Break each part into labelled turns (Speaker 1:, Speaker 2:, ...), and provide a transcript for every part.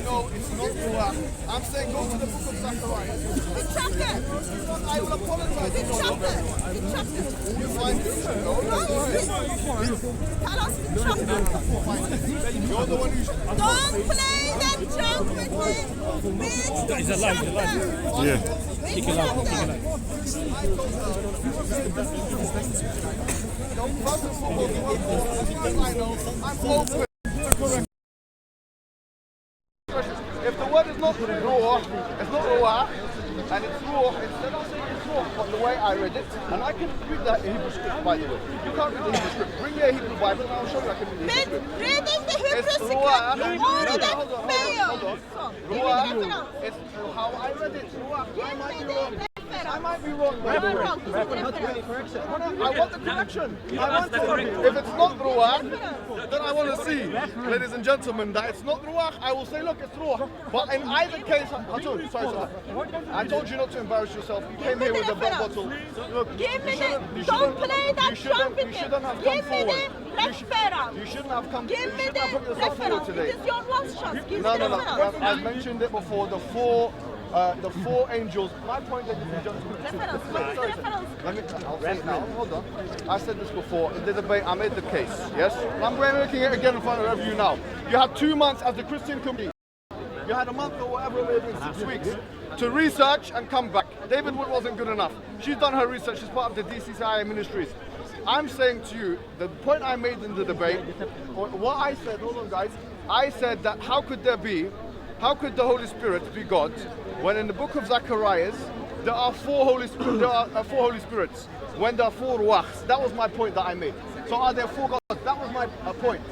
Speaker 1: No, it's not Ruach. I'm saying go to the book of Zechariah.
Speaker 2: Which chapter?
Speaker 1: I will apologize.
Speaker 2: Which chapter? Which chapter?
Speaker 1: You find it. No,
Speaker 2: Tell us which chapter.
Speaker 1: you're the one who's...
Speaker 2: Don't play that junk with me. Which
Speaker 3: He's alive, he's alive.
Speaker 4: Yeah.
Speaker 2: Which chapter?
Speaker 1: No, first and foremost, I know, I'm open. If the word is not ruah, it's not ruah, and it's ruah, instead I'll say it's ruah, but the way I read it, and I can read that Hebrew script, by the way. You can't read the Hebrew script. Bring me a Hebrew Bible and I'll show you I can read the Hebrew script.
Speaker 2: Reading the Hebrew
Speaker 1: It's
Speaker 2: script
Speaker 1: ruah.
Speaker 2: already failed.
Speaker 1: Ruah, it's how I read it. Ruah, I might be wrong. I want the correction. I want it. If it's not ruach, then I want to see, ladies and gentlemen, that it's not ruach. I will say, look, it's ruach. But in either case, Hatun, sorry. I told you not to embarrass yourself. You came here with a bottle. Look,
Speaker 2: Give me the, don't play that junk with me.
Speaker 1: You shouldn't have
Speaker 2: Give
Speaker 1: come
Speaker 2: me
Speaker 1: forward.
Speaker 2: the reference.
Speaker 1: You shouldn't have come.
Speaker 2: Give me the
Speaker 1: put yourself forward
Speaker 2: reference.
Speaker 1: today.
Speaker 2: It is your last chance. Give
Speaker 1: No.
Speaker 2: me the reference.
Speaker 1: I mentioned it before. The four angels. My point, ladies and gentlemen.
Speaker 2: Reference. What is the reference?
Speaker 1: I'll say it now. Hold on. I said this before in the debate. I made the case. Yes. I'm making it again in front of you now. You had 2 months as the Christian community. You had a month or whatever it may be, 6 weeks, to research and come back. David Wood wasn't good enough. She's done her research. She's part of the DCCI ministries. I'm saying to you, the point I made in the debate, or what I said, hold on guys, I said that how could the Holy Spirit be God when in the book of Zechariah there are four Holy Spirits when there are four ruachs? That was my point that I made. So are there four gods? That was my point.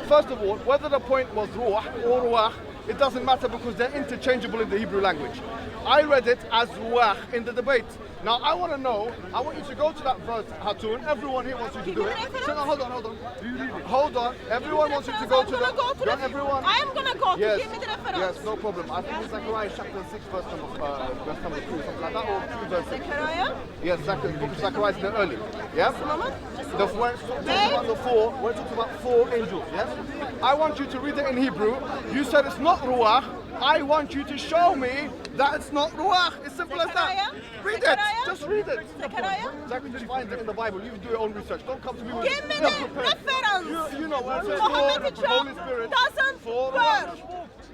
Speaker 1: First of all, whether the point was ruach or ruach, it doesn't matter because they're interchangeable in the Hebrew language. I read it as ruach in the debate. Now I want to know, I want you to go to that verse, Hatun. Everyone here wants you to do it. So now, hold on. Hold on. Everyone wants you to go to the... Everyone...
Speaker 2: I am going to go to
Speaker 1: yes,
Speaker 2: give me the reference.
Speaker 1: Yes, no problem. I think it's Zechariah chapter 6, verse number 2, something like that, or 2 verses.
Speaker 2: Zechariah?
Speaker 1: Yes, book of Zechariah is there early. Yeah? When it talks about 4 angels, yes? I want you to read it in Hebrew. You said it's not ruach. I want you to show me that it's not ruach. It's simple as that. Read it. Just read it. Zechariah? Just find it in the Bible. You do your own research. Don't come to me with...
Speaker 2: Give me the reference.
Speaker 1: You know what it says.
Speaker 2: Mohammed
Speaker 1: Holy Spirit.
Speaker 2: doesn't work.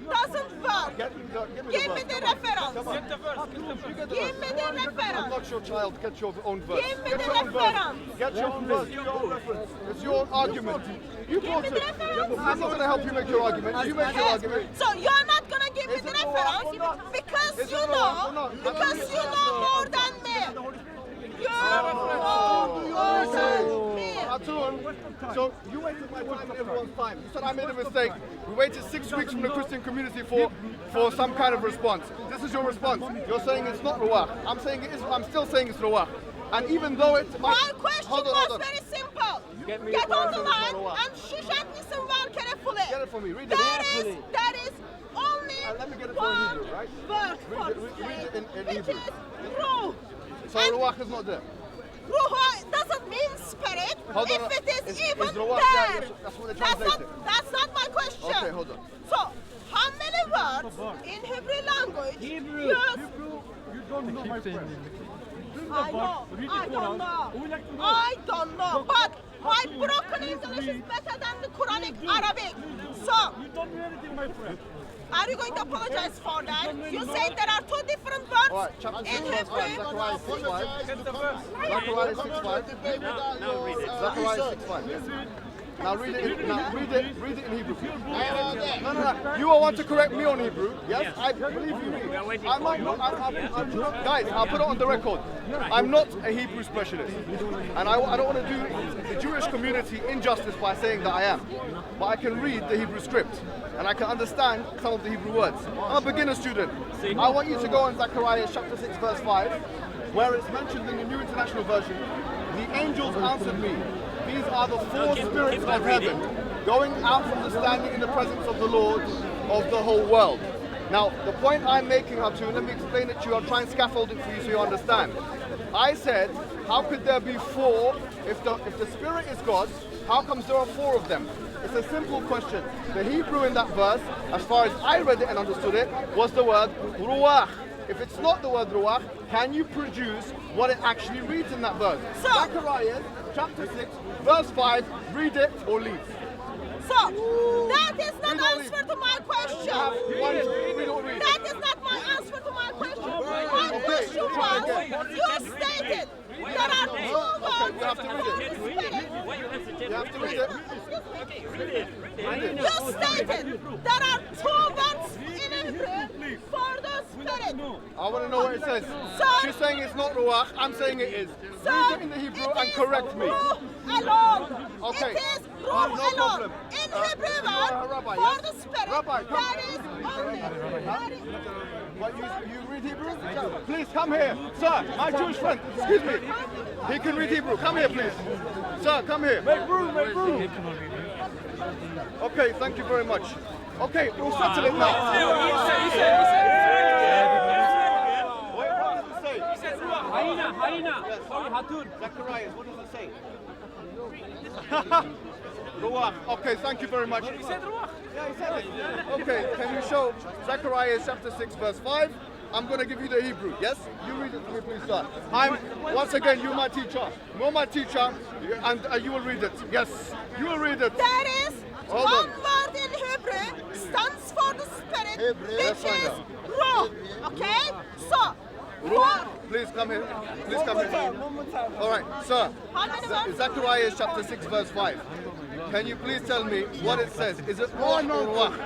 Speaker 2: Doesn't work.
Speaker 1: Give
Speaker 2: me the reference.
Speaker 1: Give
Speaker 2: me the reference.
Speaker 1: I'm not your child. Get your own verse.
Speaker 2: Give me
Speaker 1: Get
Speaker 2: the
Speaker 1: your own
Speaker 2: reference.
Speaker 1: verse. Get your own verse. Your own reference. It's your own argument. You brought
Speaker 2: me
Speaker 1: it.
Speaker 2: the reference.
Speaker 1: I'm not going to help you make your argument. You make your argument.
Speaker 2: So you're not going to give me the reference because you know more than me. You know more than me.
Speaker 1: Hatun, so you wasted my time and everyone's time. You said I made a mistake. We waited 6 weeks from the Christian community for some kind of response. This is your response. You're saying it's not ruach. I'm saying it is. I'm still saying it's ruach. And even though it
Speaker 2: my question was very simple. Get on the line and shushat me very carefully.
Speaker 1: Get it for me. Read it.
Speaker 2: That is only
Speaker 1: let me get it
Speaker 2: one
Speaker 1: in Hebrew, right?
Speaker 2: word
Speaker 1: Read it in
Speaker 2: which
Speaker 1: Hebrew.
Speaker 2: is ruh.
Speaker 1: So ruach is not there.
Speaker 2: Ruh doesn't mean spirit.
Speaker 1: Hold on.
Speaker 2: If it is even
Speaker 1: ruach
Speaker 2: there,
Speaker 1: that's what they translate it.
Speaker 2: that's not my question.
Speaker 1: Okay, hold on.
Speaker 2: So, how many words in Hebrew language
Speaker 3: Hebrew.
Speaker 2: use?
Speaker 3: You don't know my friend.
Speaker 2: I don't know. But my broken English is better than the Quranic Arabic. So,
Speaker 3: You don't know anything, my friend.
Speaker 2: are you going to apologize for that? You said there are 2 different words
Speaker 1: All right, chapter 6,
Speaker 2: in
Speaker 1: verse 5.
Speaker 2: Hebrew.
Speaker 1: Zechariah 6:5. Zechariah 6:5. Now read it in Hebrew. No. You all want to correct me on Hebrew? Yes, I believe you. I might not. Guys, I'll put it on the record. I'm not a Hebrew specialist, and I don't want to do the Jewish community injustice by saying that I am. But I can read the Hebrew script, and I can understand some of the Hebrew words. I'm a beginner student. I want you to go on Zechariah chapter 6, verse 5, where it's mentioned in the New International Version. The angels answered me. These are the 4 spirits of heaven. going out from the standing in the presence of the Lord of the whole world. Now, the point I'm making, Hatun, let me explain it to you. I'll try and scaffold it for you so you understand. I said, how could there be four if the Spirit is God? How comes there are four of them? It's a simple question. The Hebrew in that verse, as far as I read it and understood it, was the word ruach. If it's not the word ruach, can you produce what it actually reads in that verse?
Speaker 2: So,
Speaker 1: Zechariah chapter 6, verse 5, read it or leave.
Speaker 2: So, that is not answer to my question. That is not my answer to my question. My question was, you stated there are two words
Speaker 1: You have to read it. You have to read it.
Speaker 2: You stated there are two words in Hebrew for the Spirit.
Speaker 1: I want to know what it says.
Speaker 2: Sir,
Speaker 1: She's saying it's not ruach. I'm saying it is. Read it in the Hebrew and correct me.
Speaker 2: Ruh alone.
Speaker 1: Okay.
Speaker 2: It is
Speaker 1: No
Speaker 2: Ruh alone.
Speaker 1: problem.
Speaker 2: In Hebrew word
Speaker 1: Rabbi,
Speaker 2: for
Speaker 1: yes?
Speaker 2: the Spirit,
Speaker 1: Rabbi, come.
Speaker 2: there is only.
Speaker 1: What, you read Hebrew? Please come here. Sir, my Jewish friend, excuse me. He can read Hebrew. Come here, please. Sir, come here. Make room, make room. Okay, thank you very much. Okay, we'll settle it now. Wait, what does it say?
Speaker 4: Hyena. Sorry, Hatun.
Speaker 1: Zechariah, what does it say? Ruach. Okay, thank you very much.
Speaker 4: He said Ruach.
Speaker 1: Yeah, he said it. Okay, can you show Zechariah chapter 6, verse 5? I'm going to give you the Hebrew, yes? You read it to me, please, sir. Once again, you're my teacher. You're my teacher, and you will read it. Yes, you will read it.
Speaker 2: There is
Speaker 1: Hold
Speaker 2: one
Speaker 1: on.
Speaker 2: word in Hebrew stands for the Spirit, which
Speaker 1: Let's find
Speaker 2: is
Speaker 1: out.
Speaker 2: Ruh. Okay? So,
Speaker 1: Ruach, please come here. Please come here. All right, sir.
Speaker 2: How many words?
Speaker 1: Zechariah chapter 6, verse 5. Can you please tell me what it says? Is it Ruach or Ruach?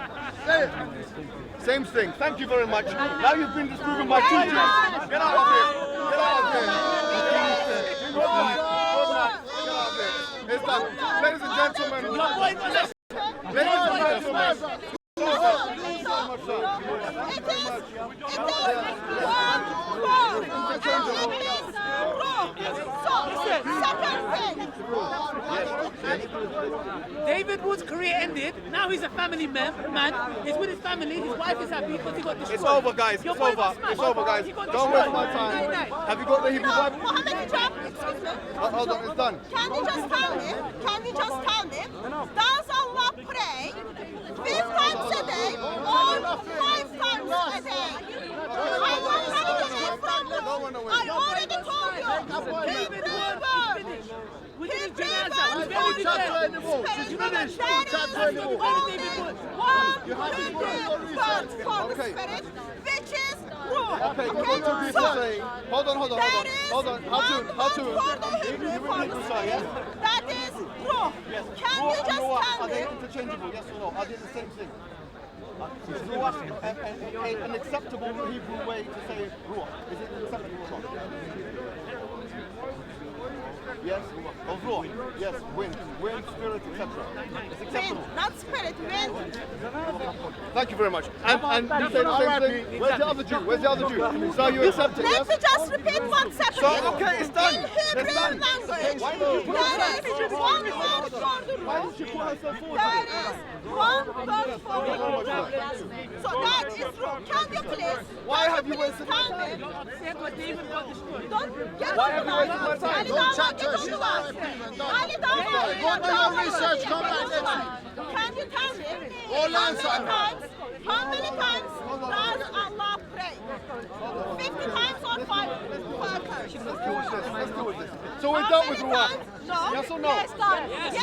Speaker 1: Same thing. Thank you very much. Now you've been disproving my teaching. Get out of here. Get out of here. Good night. Good night. Get out of here. It's done. Ladies and gentlemen. Ladies and gentlemen.
Speaker 4: David Wood's career ended. Now he's a family man. He's with his family. His wife is happy because he got destroyed.
Speaker 1: It's over, guys.
Speaker 4: Your
Speaker 1: It's
Speaker 4: boy
Speaker 1: over.
Speaker 4: got smashed.
Speaker 1: It's over, guys.
Speaker 4: He got
Speaker 1: Don't waste
Speaker 4: destroyed.
Speaker 1: my time.
Speaker 4: Night.
Speaker 1: Have you got the Hebrew Bible?
Speaker 2: Mohammed Hijab, excuse me.
Speaker 1: Hold on, it's done.
Speaker 2: Can you just tell me? Can you just tell me? Does Allah pray 5 times a day or 5 times a day? I already told you. Hebrew word.
Speaker 4: We did his
Speaker 2: Hebrew
Speaker 4: janaza.
Speaker 2: word
Speaker 4: We
Speaker 2: for
Speaker 4: buried
Speaker 2: the
Speaker 4: him.
Speaker 2: Spirit. There is only one Hebrew word for the
Speaker 1: Okay.
Speaker 2: Spirit, which is Ruh.
Speaker 1: Okay, you want to be
Speaker 2: So,
Speaker 1: saying. Hold on.
Speaker 2: there is
Speaker 1: Hatun,
Speaker 2: one word for the Hebrew
Speaker 1: You
Speaker 2: for
Speaker 1: read
Speaker 2: the
Speaker 1: Hebrew, sir, yes?
Speaker 2: Spirit. That is Ruh. Can
Speaker 1: Ruach
Speaker 2: you
Speaker 1: and
Speaker 2: just
Speaker 1: Ruach,
Speaker 2: tell
Speaker 1: are they
Speaker 2: me?
Speaker 1: interchangeable, yes or no? Are they the same thing? Is Ruach an acceptable Hebrew way to say Ruach? Is it acceptable or not? Yes, of Ruach. Yes, wind, spirit, etc. It's acceptable.
Speaker 2: Wind, not spirit, wind.
Speaker 1: Thank you very much. And you say the same thing. Where's the other Jew? Where's the other Jew? So you accept it,
Speaker 2: Let
Speaker 1: yes?
Speaker 2: me just repeat what's happening.
Speaker 1: So, okay, it's done.
Speaker 2: In
Speaker 1: It's
Speaker 2: Hebrew
Speaker 1: done.
Speaker 2: language,
Speaker 1: Why did you put
Speaker 2: there is one word for the
Speaker 1: Why
Speaker 2: Ruh.
Speaker 1: did she put herself forward?
Speaker 2: There is one word for the Ruh. So that is Ruh. Can you please?
Speaker 1: Why have you wasted my
Speaker 2: tell me?
Speaker 4: David got destroyed.
Speaker 2: Don't get
Speaker 1: Why have you wasted my time?
Speaker 2: Ali
Speaker 1: Don't
Speaker 2: Dava, get on the line. Ali Dava,
Speaker 3: Go do your research, come back next week.
Speaker 2: Can you tell me
Speaker 3: All answer.
Speaker 2: how many times does Allah pray? 50 times or 5 times?
Speaker 1: Let's deal with this. Let's deal with this. So we're done with Ruach.
Speaker 2: No.
Speaker 1: Yes or no?
Speaker 2: Yes, done. Yes,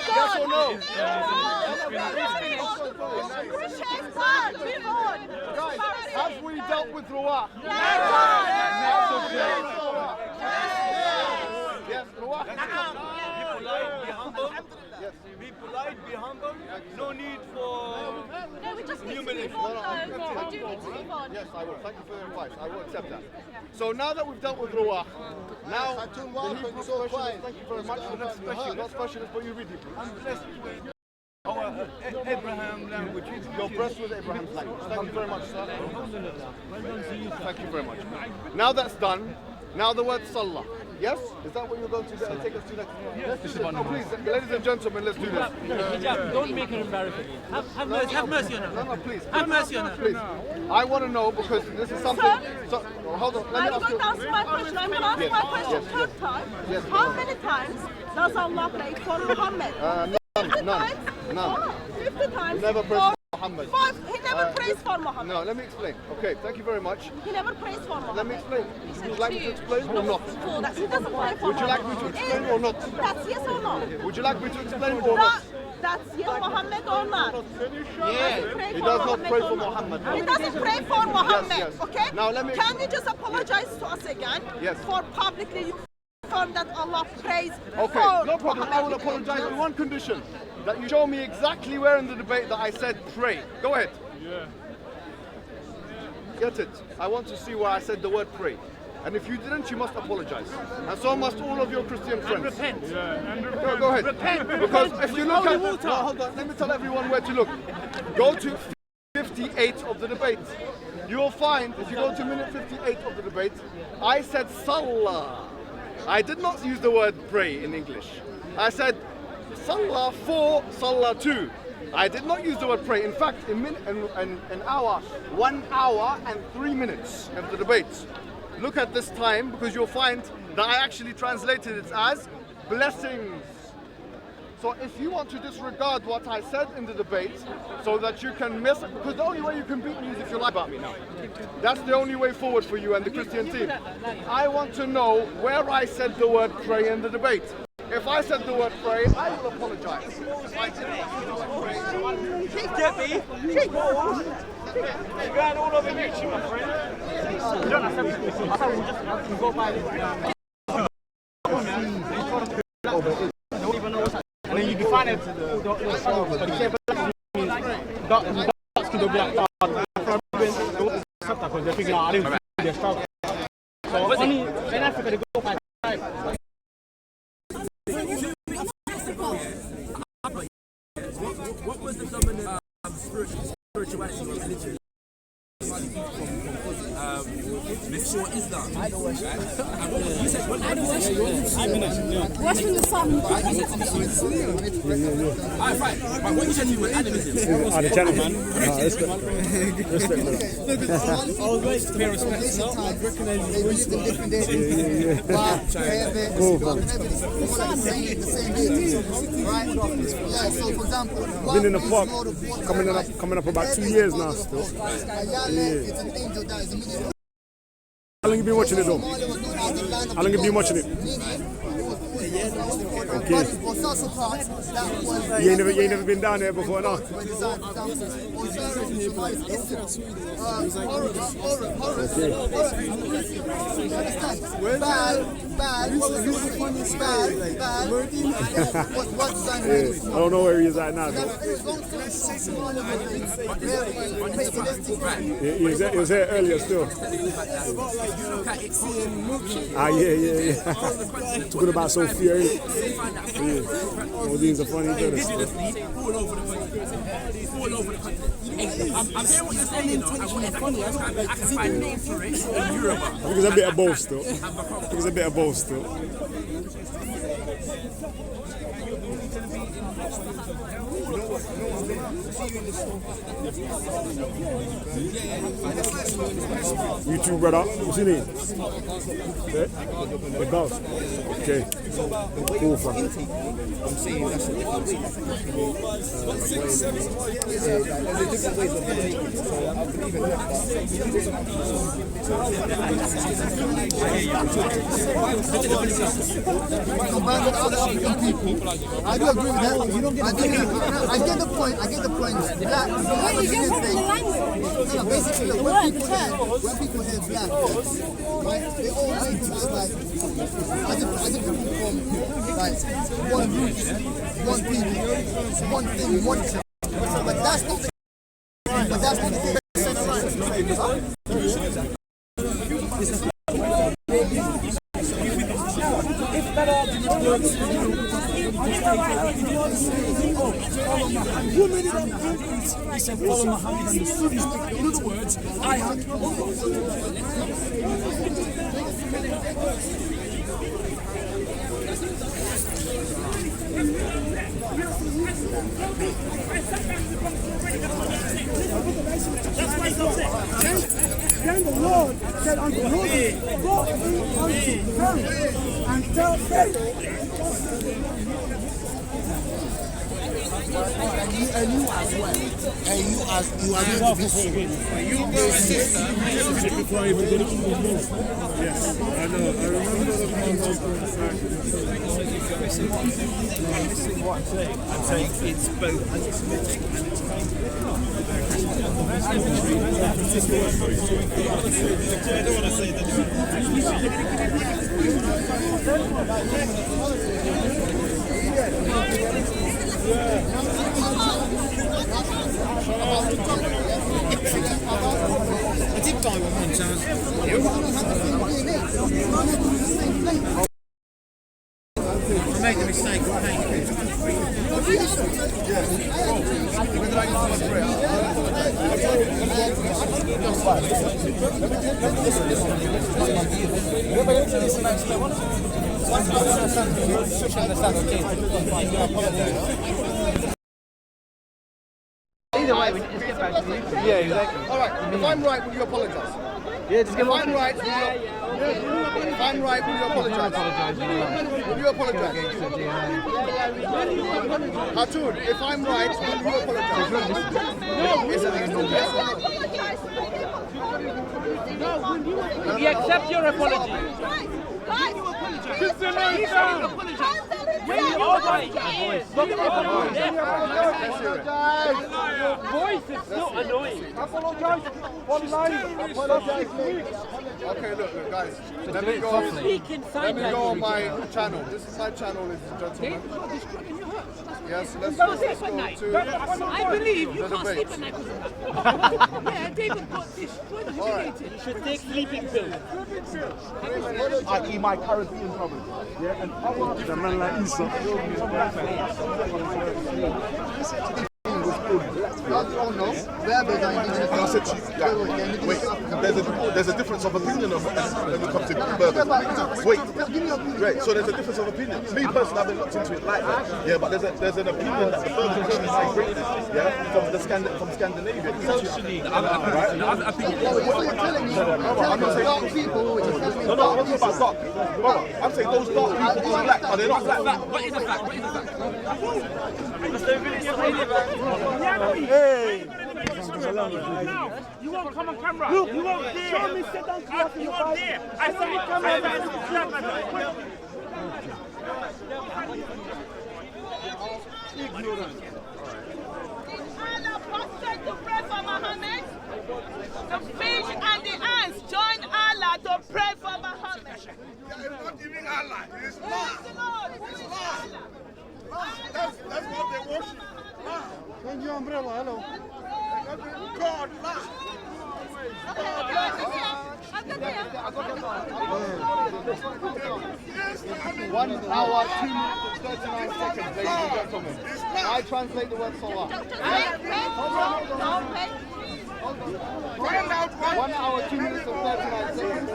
Speaker 1: Yes or no? Guys, have we dealt with Ruach? Yes, Ruach.
Speaker 5: Be humble.
Speaker 1: Yes.
Speaker 5: Be polite, be humble. No need for
Speaker 2: No, we just need to
Speaker 5: humility.
Speaker 2: move on. No, we do need to move on.
Speaker 1: Yes, I will. Thank you for your advice. I will accept that. So now that we've dealt with Ruach, now the Hebrew specialist, thank you very much for the next question. Not specialist, but you read Hebrew.
Speaker 5: I'm blessed with our Abraham language.
Speaker 1: You're blessed with Abraham's language. Thank you very much, sir. Thank you very much. Now that's done. Now the word Salah. Yes? Is that what you're going to take us to next? Yes, no, please, ladies and gentlemen, let's do this.
Speaker 4: Hijab, don't make her embarrassing. Have mercy on her.
Speaker 1: No, please.
Speaker 4: Have mercy on her.
Speaker 1: Please. I want to know because this is something. So, hold on. Let me
Speaker 2: I'm
Speaker 1: ask
Speaker 2: going to
Speaker 1: you.
Speaker 2: answer my question. I'm going to answer my question third time.
Speaker 1: Yes.
Speaker 2: How many times does Allah pray for Muhammad? 50 times?
Speaker 1: None.
Speaker 2: Oh, 50 times.
Speaker 1: Never prays for Muhammad.
Speaker 2: He never prays for Muhammad.
Speaker 1: No, let me explain. Okay, thank you very much.
Speaker 2: He never prays for Muhammad.
Speaker 1: Let me explain. Would you like me to explain or not?
Speaker 2: So that he doesn't pray for
Speaker 1: Would you like me
Speaker 2: Muhammad.
Speaker 1: to explain or not?
Speaker 2: That's yes or no?
Speaker 1: Would you like me to explain or not?
Speaker 2: That's yes, Muhammad or not?
Speaker 1: Yeah. He does not pray for Muhammad.
Speaker 2: He doesn't pray for Muhammad.
Speaker 1: Yes.
Speaker 2: Okay?
Speaker 1: Now let me.
Speaker 2: Can you just apologize to us again?
Speaker 1: Yes.
Speaker 2: For publicly you confirm that Allah prays
Speaker 1: Okay,
Speaker 2: for
Speaker 1: no problem. I will
Speaker 2: Muhammad.
Speaker 1: apologize on one condition. That you show me exactly where in the debate that I said pray. Go ahead.
Speaker 6: Yeah.
Speaker 1: Get it. I want to see where I said the word pray. And if you didn't, you must apologize. And so must all of your Christian friends.
Speaker 4: And repent.
Speaker 6: Yeah. And
Speaker 1: Go ahead.
Speaker 4: Repent.
Speaker 1: Because if you look
Speaker 4: Holy
Speaker 1: at...
Speaker 4: water.
Speaker 1: No, hold on. Let me tell everyone where to look. Go to 58 of the debate. You will find, if you go to minute 58 of the debate, I said Salah. I did not use the word pray in English. I said Salah 4, Salah 2. I did not use the word pray. In fact, an hour, 1 hour and 3 minutes of the debate. Look at this time because you'll find that I actually translated it as blessings. So if you want to disregard what I said in the debate so that you can miss it, because the only way you can beat me is if you lie about me now. That's the only way forward for you and the Christian team. I want to know where I said the word pray in the debate. If I said the word pray, I will apologize. If I did not use the word pray, I will
Speaker 6: You're going all over YouTube, my friend. You don't have to. I thought we just go by this. Don't even know what's happening. And then you define it to the dark skin, they'll be like, because they're figuring out I didn't their struggle. So only in Africa they go by tribe.
Speaker 7: What was the dominant spirituality or religion? Before Islam. You said what?
Speaker 2: What's in the sun?
Speaker 7: Alright, fine. But what you said to me was animism.
Speaker 6: The channel, man. Respect,
Speaker 3: I was waiting to pay respect. They live in different days. The same day. Right? Yeah, so for example,
Speaker 6: been in the park coming up about 2 years now still.
Speaker 3: it's an angel that is a million.
Speaker 6: How long you been watching it though? How long have you been watching it? Okay. You ain't never been down there before now? I don't know where he is right now though. He was here earlier still. Yeah. Talking about Sophia. All these are funny brothers.
Speaker 7: All over the country. I'm hearing what you're saying, you know. I can find names for it in Europe.
Speaker 6: I think it's a bit of both still. You too, brother. What's your name? The Gulf. Okay. Cool, fam.
Speaker 7: I'm saying that's a different way. There's a different ways of believing. So I believe in
Speaker 3: Combined with other African people. I do agree with that. I get the point. Black. Basically, when people hear black, right, they all think just like as if people from like one group, one people, one thing, one thing. But that's not the case.
Speaker 7: If that argument works for you, follow Muhammad. Who made it up? He said, follow Muhammad and the Sunnis. In other words, I have
Speaker 8: Then the Lord said unto Moses, go in unto Pharaoh and tell Pharaoh.
Speaker 3: And you as well. And you as you are going to be soon.
Speaker 9: You got a sister. Before I even go to the yes, I know. I remember the conversation.
Speaker 5: Listen what I'm saying. I'm saying it's both anti-Semitic and it's I don't want to say that.
Speaker 7: I did buy one chance. I made the mistake of paying
Speaker 4: Either way, we just get back to you.
Speaker 1: Yeah, exactly. All right. If I'm right, will you apologise?
Speaker 4: Yeah, just give
Speaker 1: If I'm right, will you? If I'm right, will you apologise? Will you apologise? Hatun, if I'm right, will you apologise?
Speaker 4: We accept your apology. Your voice is so annoying.
Speaker 8: Apologize. One line. Apologize.
Speaker 1: Okay, look, guys. Let me go on my channel. This is my channel, ladies and gentlemen. Yes, let's go to.
Speaker 4: I believe you can't sleep at night because of that. Yeah, David got destroyed. You should take sleeping pills.
Speaker 3: I eat my Caribbean problem. Yeah, and the man like Isa.
Speaker 10: I said to you, wait, there's a difference of opinion when it comes to burgers. Wait, so there's a difference of opinion. Me personally, I haven't looked into it like that. Yeah, but there's an opinion that the burgers is high greatness. Yeah, from Scandinavia.
Speaker 5: Socially, I think
Speaker 10: I'm not saying people. No, I'm talking about dark people. Brother, I'm saying those dark people are black. Are they not black?
Speaker 5: what is a fact? What is a fact?
Speaker 8: Hey.
Speaker 6: You won't come on camera. Look, you won't dare.
Speaker 8: Show me sit down.
Speaker 6: You won't dare. I saw you come on.
Speaker 2: Ignorant. Allah prostrate to pray for Muhammad. The fish and the ants join Allah to pray for Muhammad.
Speaker 10: It's not even Allah. It's
Speaker 2: Who is the Lord? Who is Allah?
Speaker 10: That's what they worship.
Speaker 8: Thank you, umbrella. Hello.
Speaker 10: God, Allah.
Speaker 1: 1 hour, 2 minutes and 39 seconds, ladies and gentlemen. I translate the word salah. 1 hour, 2 minutes and 39 seconds.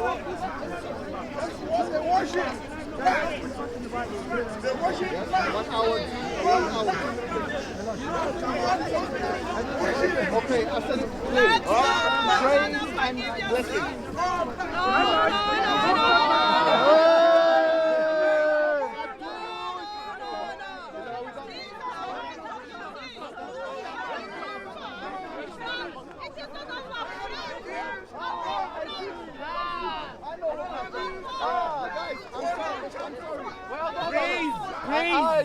Speaker 10: They worship. They worship.
Speaker 1: 1 hour, 1 hour. Okay, I said it clearly. Praise and blessing.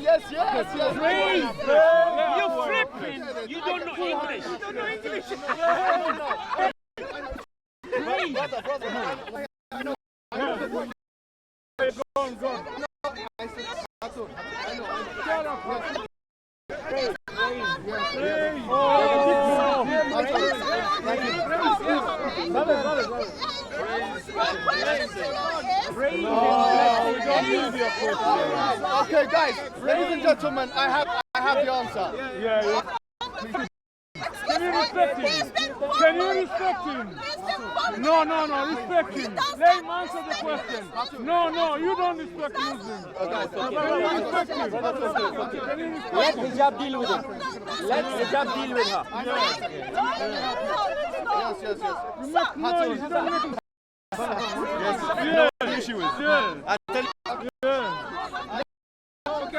Speaker 1: Yes.
Speaker 4: Praise! You're flipping! You don't know English! You don't know English!
Speaker 1: Okay, guys, ladies and gentlemen, I have the answer.
Speaker 2: He's been
Speaker 9: Can you respect him? No, respect him. Let him answer the question. No, you don't respect Muslims. Can you respect him?
Speaker 6: Let Hijab deal with him. Let Hijab deal with her.
Speaker 1: Yes.
Speaker 9: You make noise. You don't make him.
Speaker 1: Yes. The issue is.
Speaker 9: Yeah.
Speaker 1: Okay.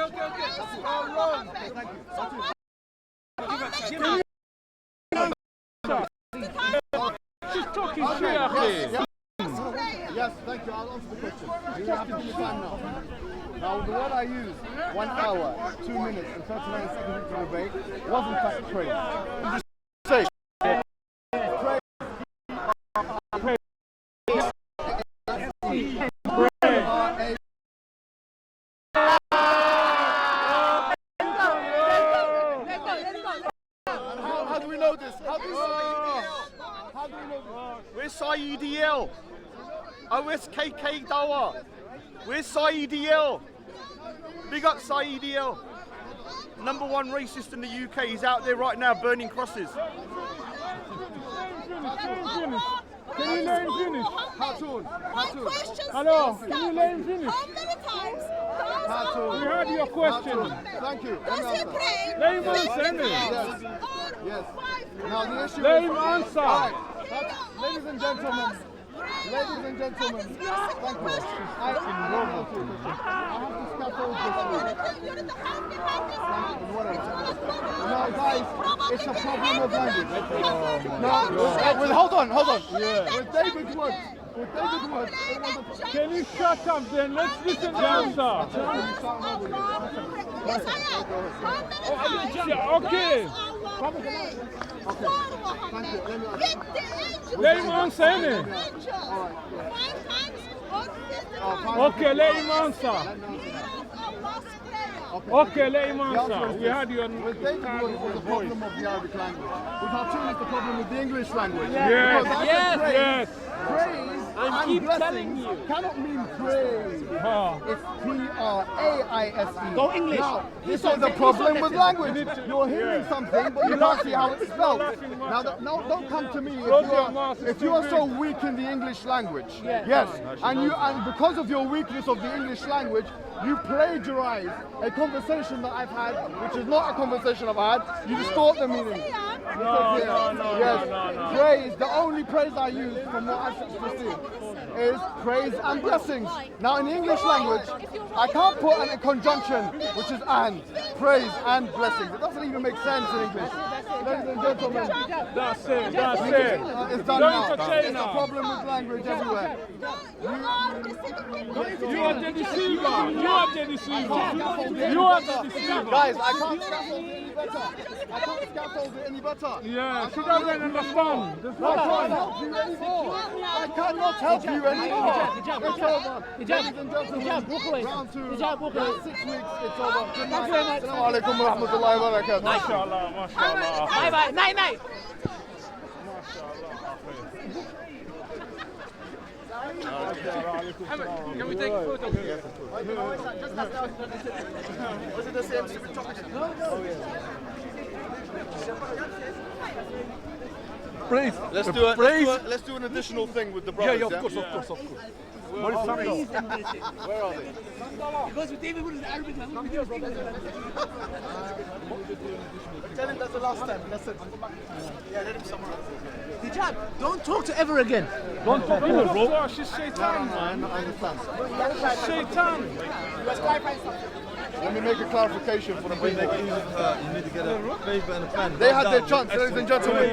Speaker 9: She's talking shit up here.
Speaker 1: Yes, thank you. I'll answer the question. You have to give me time now. Now, the word I used, 1 hour, 2 minutes, and 39 seconds into the debate, was in fact praise. Say, How do we know this? How do we know this?
Speaker 11: Where's Saeedl? Where's KK Dawa? Where's Saeedl? Big up Saeedl. #1 racist in the UK. He's out there right now burning crosses.
Speaker 9: Can you let him finish?
Speaker 1: Hatun.
Speaker 9: Hello, can you let him finish?
Speaker 2: How many times?
Speaker 9: We heard your question.
Speaker 1: Thank you.
Speaker 2: Does he pray?
Speaker 9: Let him answer.
Speaker 1: Yes. Now the issue
Speaker 9: Let
Speaker 1: is...
Speaker 9: him answer.
Speaker 1: Ladies and gentlemen. Thank you. I have to scaffold this. No, guys, it's a problem of language. Hold on.
Speaker 9: Yeah.
Speaker 1: With David Wood,
Speaker 9: Can you shut up then? Let's listen to the answer.
Speaker 2: Yes, I am.
Speaker 9: Okay.
Speaker 2: Let him answer.
Speaker 9: Okay, let him answer. Okay, let him answer. We had your
Speaker 1: with David Wood, it was the problem of the Arabic language. With Hatun, it's the problem with the English language.
Speaker 9: Yes.
Speaker 1: Praise and
Speaker 6: keep
Speaker 1: blessings
Speaker 6: telling you.
Speaker 1: cannot mean praise. It's Praise.
Speaker 6: Go English.
Speaker 1: Now, this is the problem with language. You're hearing something, but you can't see how it's spelled. Now, don't come to me if you are so weak in the English language. Yes, and because of your weakness of the English language, you plagiarize a conversation that I've had, which is not a conversation I've had. You distort the meaning.
Speaker 9: No.
Speaker 1: Praise, the only praise I use from what I've seen is praise and blessings. Now in the English language, I can't put a conjunction, which is and. Praise and blessings. It doesn't even make sense in English. Ladies and gentlemen.
Speaker 9: That's it.
Speaker 1: It's done now. It's a problem with language everywhere.
Speaker 9: You are the deceiver.
Speaker 1: Guys, I can't scaffold it any better.
Speaker 9: Yeah, she doesn't understand. There's no point.
Speaker 1: I cannot help you anymore. It's over. Ladies and gentlemen, round 2. Last 6 weeks, it's over. Good night. Assalamu alaikum wa rahmatullahi wa barakatuh.
Speaker 9: MashaAllah.
Speaker 6: Bye. Night.
Speaker 5: Can we take a photo?
Speaker 1: Was it the same stupid topic?
Speaker 5: Please.
Speaker 1: Let's do an additional thing with the brothers.
Speaker 5: Yeah, of course.
Speaker 1: Where are they?
Speaker 4: Because with David Wood is Arabic language.
Speaker 1: Tell him that's the last time. That's it. Yeah, let him somewhere else.
Speaker 4: Hijab, don't talk to ever again.
Speaker 9: Don't talk to her, bro. She's shaitan, man.
Speaker 1: I understand.
Speaker 9: She's shaitan.
Speaker 1: Let me make a clarification for the people.
Speaker 5: You need to get a paper and a pen.
Speaker 1: They had their chance, ladies and gentlemen.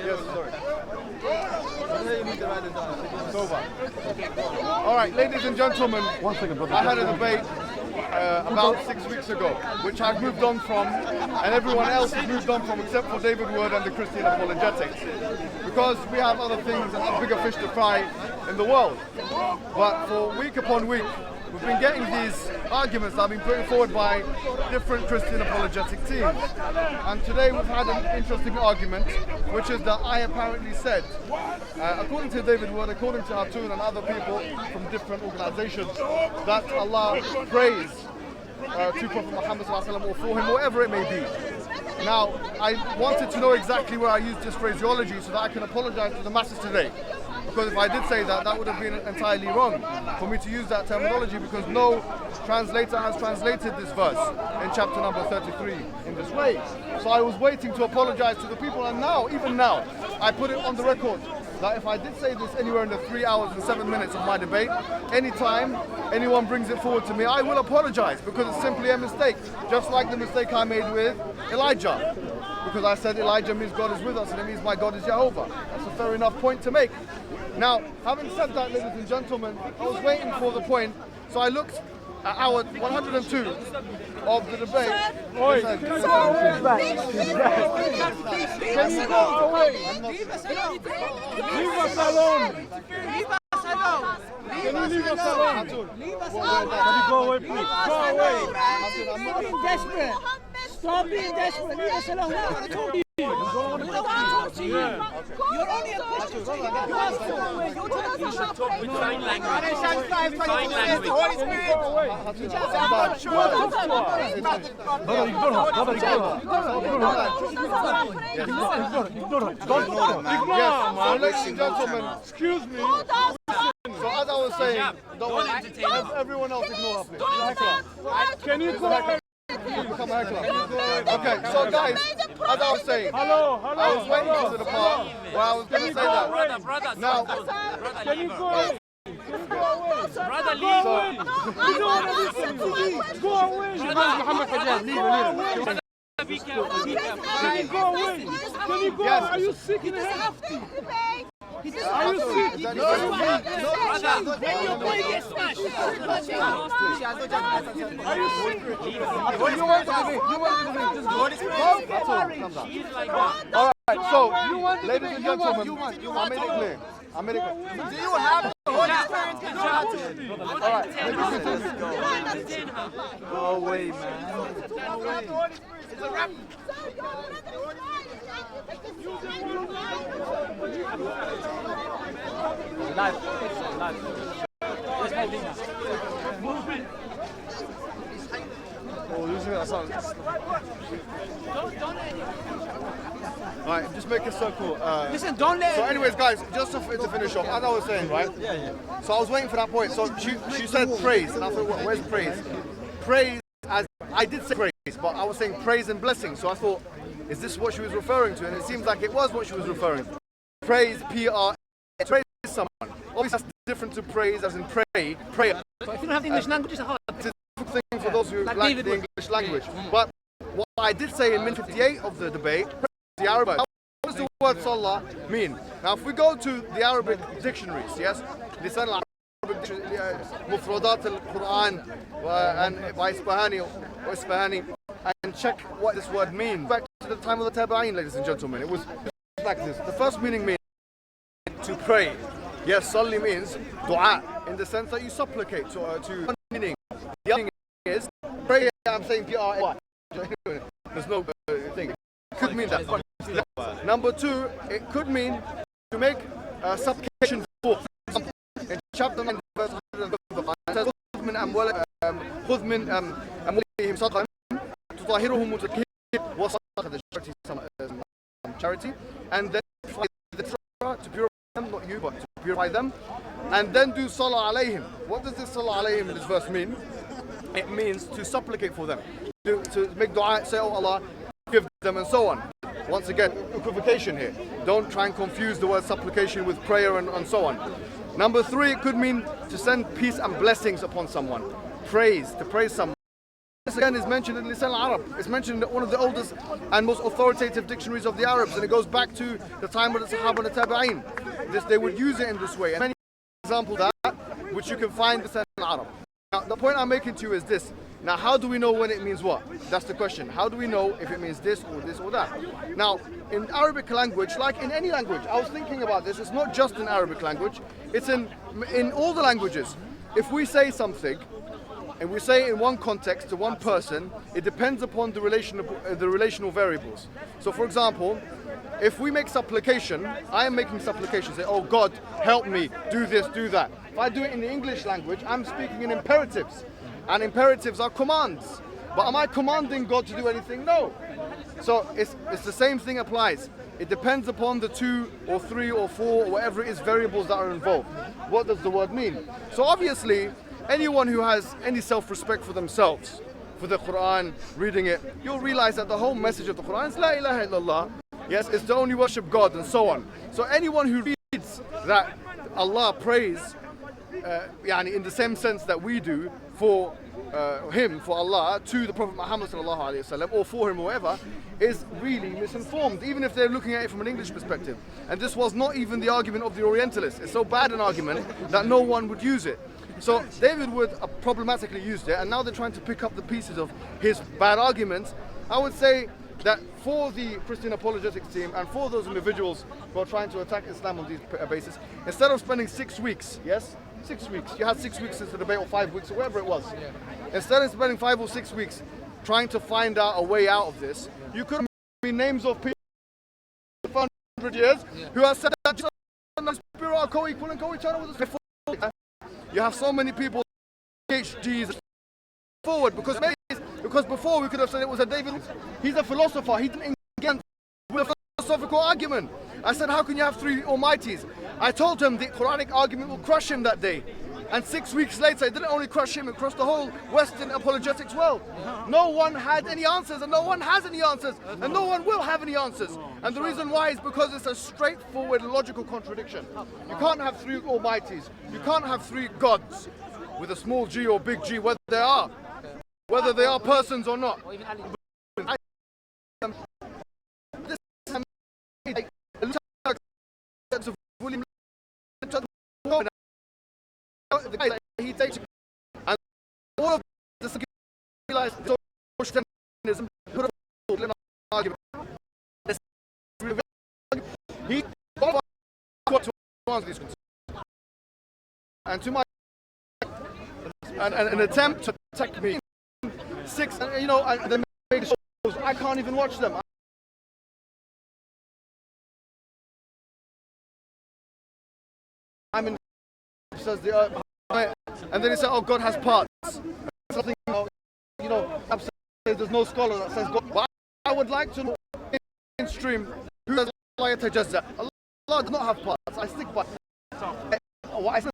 Speaker 1: Yes, sorry. It's over. All right, ladies and gentlemen. 1 second, brother. I had a debate about 6 weeks ago, which I've moved on from, and everyone else has moved on from, except for David Wood and the Christian apologetics, because we have other things and have bigger fish to fry in the world. But for week upon week, we've been getting these arguments that have been put forward by different Christian apologetic teams. And today we've had an interesting argument, which is that I apparently said, according to David Wood, according to Hatun and other people from different organizations, that Allah prays to Prophet Muhammad or for him, whatever it may be. Now, I wanted to know exactly where I used this phraseology so that I can apologize to the masses today. Because if I did say that, that would have been entirely wrong for me to use that terminology, because no translator has translated this verse in chapter number 33 in this way. So I was waiting to apologize to the people, and now, even now, I put it on the record that if I did say this anywhere in the 3 hours and 7 minutes of my debate, anytime anyone brings it forward to me, I will apologize, because it's simply a mistake. Just like the mistake I made with Elijah, because I said Elijah means God is with us and it means my God is Jehovah. That's a fair enough point to make. Now, having said that, ladies and gentlemen, I was waiting for the point, so I looked at hour 102 of the debate.
Speaker 9: Oi, can you go away? Leave us alone. Can you leave us alone? Can you go away, please? Go away.
Speaker 8: Stop being desperate. Stop being desperate. Leave us alone. We don't want to talk to you. We don't want to talk to you. You're only a Christian. You ask for always. You should talk with sign language. Sign language. The Holy Spirit.
Speaker 1: Ladies and gentlemen, excuse me. So as I was saying, don't entertain everyone else ignore her, please. Can you go? Become a heckler. Okay, so guys, as I was saying, I was waiting for the part where I was going to say that. Now,
Speaker 9: Can you go away?
Speaker 4: Brother, leave.
Speaker 9: Go away.
Speaker 4: Be careful. Be careful.
Speaker 9: Can you go away? Can you go?
Speaker 1: Yes.
Speaker 9: Are you sick in the head? Are you sick?
Speaker 4: When your boy gets smashed.
Speaker 9: Are you sick?
Speaker 1: all right, so, ladies and gentlemen, I made it clear. I made it clear.
Speaker 3: Do you have the Holy Spirit?
Speaker 1: All right,
Speaker 5: Go away, man.
Speaker 3: It's a rap.
Speaker 1: Right, just make a circle.
Speaker 4: Listen, don't let.
Speaker 1: So, anyways, guys, just to finish off, as I was saying, right? Yeah. So I was waiting for that point. So she said praise, and I thought, where's praise? Praise, as I did say praise, but I was saying praise and blessing. So I thought, is this what she was referring to? And it seems like it was what she was referring to. Praise, P-R, praise someone. Obviously, that's different to praise, as in prayer.
Speaker 4: But if you don't have the English language, it's hard.
Speaker 1: It's a different thing for those who like the English language. But what I did say in minute 58 of the debate, the Arabic. What does the word Salah mean? Now, if we go to the Arabic dictionaries, yes, لسان العربي مفردات القرآن وإسبهاني, and check what this word means. Back to the time of the Tabi'in, ladies and gentlemen, it was like this. The first meaning means to pray. Yes, Salli means dua, in the sense that you supplicate. To one meaning. The other thing is pray. I'm saying P-R-A-Y. There's no thing. Could mean that. Number two, it could mean to make supplication for. In chapter 9, verse 105, it says, خذ من أموالهم صدقة تطهرهم وتزكيهم charity, and then to purify them, not you, but to purify them, and then do salah alayhim. What does this salah alayhim in this verse mean? It means to supplicate for them, to make dua, say, oh Allah, give them, and so on. Once again, equivocation here. Don't try and confuse the word supplication with prayer and so on. Number three, it could mean to send peace and blessings upon someone. Praise, to praise someone. This again is mentioned in Lisan al-Arab. It's mentioned in one of the oldest and most authoritative dictionaries of the Arabs, and it goes back to the time of the Sahaba and the Tabi'in. They would use it in this way. And many examples of that, which you can find in Lisan al-Arab. Now, the point I'm making to you is this. Now, how do we know when it means what? That's the question. How do we know if it means this or that? Now, in Arabic language, like in any language, I was thinking about this, it's not just in Arabic language, it's in all the languages. If we say something, and we say it in one context to one person, it depends upon the relational variables. So, for example, if we make supplication, I am making supplication, say, oh God, help me, do this, do that. If I do it in the English language, I'm speaking in imperatives. And imperatives are commands. But am I commanding God to do anything? No. So it's the same thing applies. It depends upon the 2 or 3 or 4 or whatever it is variables that are involved. What does the word mean? So obviously, anyone who has any self-respect for themselves, for the Quran, reading it, you'll realize that the whole message of the Quran is La ilaha illallah. Yes, it's to only worship God and so on. So anyone who reads that Allah prays, in the same sense that we do for him, for Allah, to the Prophet Muhammad sallallahu alaihi wasallam, or for him or whatever, is really misinformed, even if they're looking at it from an English perspective. And this was not even the argument of the Orientalists. It's so bad an argument that no one would use it. So David Wood problematically used it, and now they're trying to pick up the pieces of his bad arguments. I would say that for the Christian apologetics team and for those individuals who are trying to attack Islam on these basis, instead of spending 6 weeks, yes, 6 weeks, you had 6 weeks since the debate, or 5 weeks, or whatever it was. Instead of spending 5 or 6 weeks trying to find out a way out of this, you could be names of people for 100 years who have said that the spirit are co-equal and co-eternal with us before. You have so many people, PhDs, forward, because before we could have said it was a David. He's a philosopher. He didn't engage with a philosophical argument. I said, how can you have 3 Almighties? I told him the Quranic argument will crush him that day. And 6 weeks later, it didn't only crush him, it crushed the whole Western apologetics world. No one had any answers, and no one has any answers, and no one will have any answers. And the reason why is because it's a straightforward logical contradiction. You can't have 3 Almighties. You can't have 3 gods with a small g or big G, whether they are persons or not. He takes, and all of this argument. He to answer these concerns. And to my an attempt to attack me 6, and they made shows. I can't even watch them. I'm in, says the and then he said, oh, God has parts. Something, there's no scholar that says God. But I would like to know mainstream who does Allah yatajazza. Allah does not have parts. I stick by what I said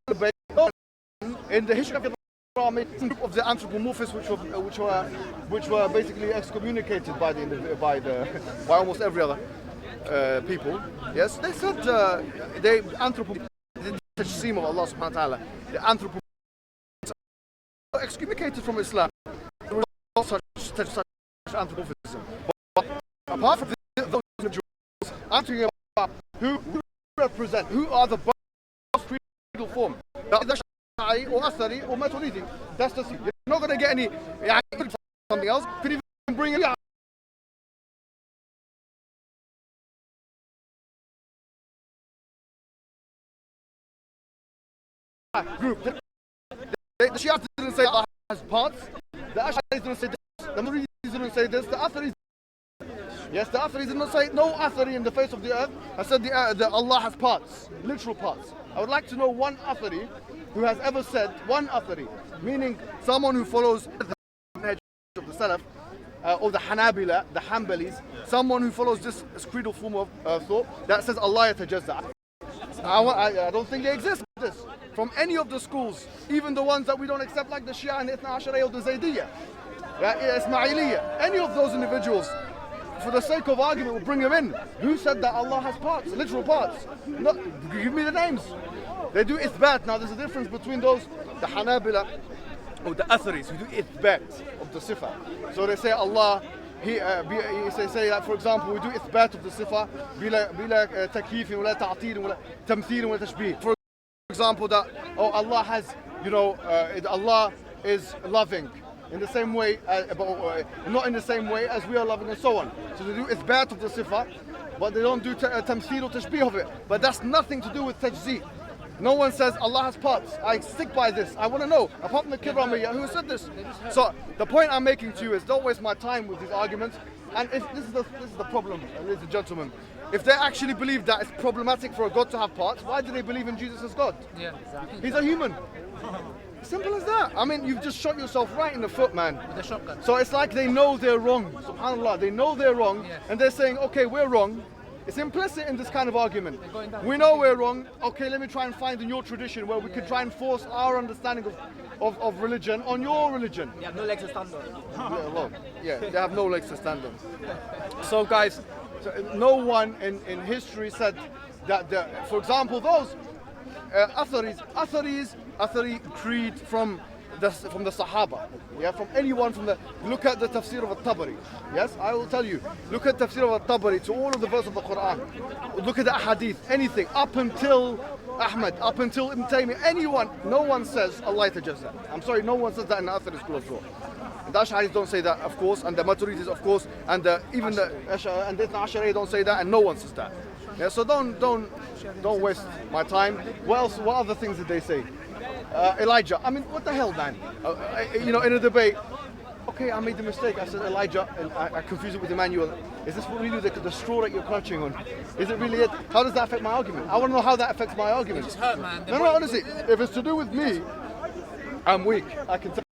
Speaker 1: in the history of the group of the anthropomorphists, which were basically excommunicated by almost every other people. Yes, they said they tajseem of Allah subhanahu wa ta'ala, the anthropomorphists were excommunicated from Islam. There was no such anthropomorphism. But apart from those individuals, I'm talking about who represent, who are the creedal form. Either Shai or Athari or Maturidi. That's the thing. You're not going to get any something else. Could even bring it out. Group. The Shia didn't say Allah has parts. The Ash'aris didn't say this. The Maturidis didn't say this. The Atharis. Yes, the Atharis did not say no Athari in the face of the earth. I said the Allah has parts, literal parts. I would like to know one Athari who has ever said one Athari, meaning someone who follows the hedge of the Salaf, or the Hanabila, the Hanbalis, someone who follows this creedal form of thought that says Allah yatajazza. I don't think they exist. This from any of the schools, even the ones that we don't accept, like the Shia and the Ithna Ashariyya or the Zaydiyya, Ismailiyya, any of those individuals, for the sake of argument, we'll bring them in. Who said that Allah has parts, literal parts? No, give me the names. They do ithbat. Now there's a difference between those, the Hanabila or the Atharis, who do ithbat of the sifa. So they say Allah, say like, for example, we do ithbat of the sifa bila takyif wala ta'til wala tamthil wala tashbih. For example, that Allah has, Allah is loving in the same way, not in the same way as we are loving, and so on. So they do ithbat of the sifa, but they don't do tamthil or tashbih of it. But that's nothing to do with tajzi. No one says Allah has parts. I stick by this. I want to know, apart from the Kibramiyya, who said this. So the point I'm making to you is, don't waste my time with these arguments. And if this is the problem, ladies and gentlemen. If they actually believe that it's problematic for a God to have parts, why do they believe in Jesus as God?
Speaker 8: Yeah, exactly.
Speaker 1: He's a human. Simple as that. I mean, you've just shot yourself right in the foot, man.
Speaker 8: With a shotgun.
Speaker 1: So it's like they know they're wrong. SubhanAllah, they know they're wrong, and they're saying, okay, we're wrong. It's implicit in this kind of argument. We know we're wrong. Okay, let me try and find in your tradition where we could try and force our understanding of religion on your religion.
Speaker 8: You have no legs to stand on.
Speaker 1: Yeah, well, yeah, they have no legs to stand on. So guys, no one in history said that, for example, those Athari creed from the Sahaba, yeah, from anyone from the, look at the tafsir of al-Tabari, yes, I will tell you, look at tafsir of al-Tabari to all of the verses of the Quran, look at the hadith, anything, up until Ahmad, up until Ibn Taymiyyah, anyone, no one says Allah tajazza. I'm sorry, no one says that in the Athari school as well. The Ash'aris don't say that, of course, and the Maturidis, of course, and even the and the Ash'ari don't say that, and no one says that. Yeah, so don't waste my time. What else? What other things did they say? Elijah. I mean, what the hell, man? You know, in a debate. Okay, I made the mistake. I said Elijah, and I confused it with Emmanuel. Is this really the straw that you're clutching on? Is it really it? How does that affect my argument? I want to know how that affects my argument.
Speaker 8: It's hurt, man.
Speaker 1: No, honestly, if it's to do with me, I'm weak. I can tell.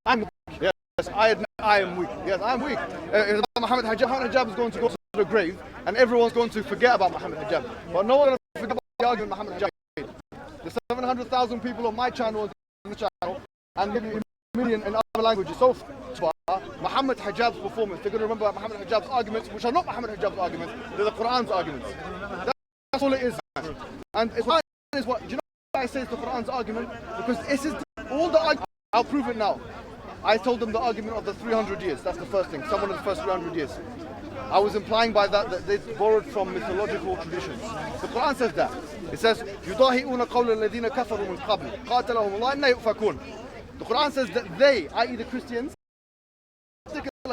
Speaker 1: I'm weak. Yes, I admit I am weak. Yes, I'm weak. Muhammad Hijab is going to go to the grave, and everyone's going to forget about Muhammad Hijab. But no one will forget about the argument Muhammad Hijab made. The 700,000 people on my channel and the channel, and maybe a million in other languages so far, Muhammad Hijab's performance, they're going to remember Muhammad Hijab's arguments, which are not Muhammad Hijab's arguments, they're the Quran's arguments. That's all it is. And it's what, do you know why I say it's the Quran's argument? Because this is all the arguments. I'll prove it now. I told them the argument of the 300 years. That's the first thing. Someone of the first 300 years. I was implying by that they borrowed from mythological traditions. The Quran says that. It says, يُضَاهِئُونَ قَوْلَ الَّذِينَ كَفَرُوا مِنْ قَبْلِ قَاتَلَهُمُ اللَّهُ أَنَّ يُؤْفَكُونَ. The Quran says that they, i.e. the Christians,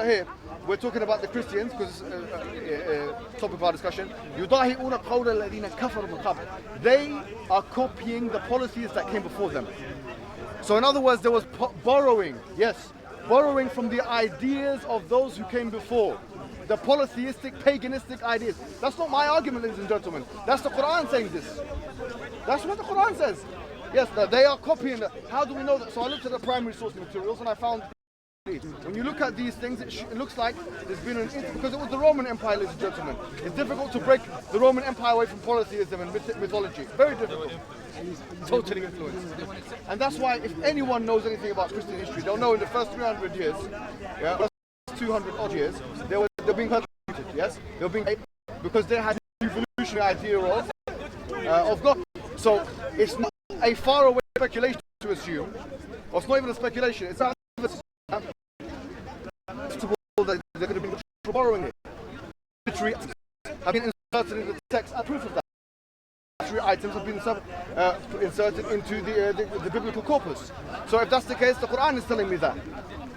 Speaker 1: here, we're talking about the Christians because it's topic of our discussion. يُضَاهِئُونَ قَوْلَ الَّذِينَ كَفَرُوا مِنْ قَبْلِ. They are copying the policies that came before them. So in other words, there was borrowing, yes, borrowing from the ideas of those who came before. The polytheistic, paganistic ideas. That's not my argument, ladies and gentlemen. That's the Quran saying this. That's what the Quran says. Yes, they are copying that. How do we know that? So I looked at the primary source materials and I found, when you look at these things, it looks like there's been because it was the Roman Empire, ladies and gentlemen. It's difficult to break the Roman Empire away from polytheism and mythology. Very difficult. Totally influenced. And that's why if anyone knows anything about Christian history, they'll know in the first 300 years, yeah, first 200 odd years, they're being persecuted, yes? They're being because they had an evolutionary idea of God. So it's not a faraway speculation to assume, or it's not even a speculation, it's that they could have been borrowing it. Literary have been inserted into the text as proof of that. Literary items have been inserted into the biblical corpus. So if that's the case, the Quran is telling me that.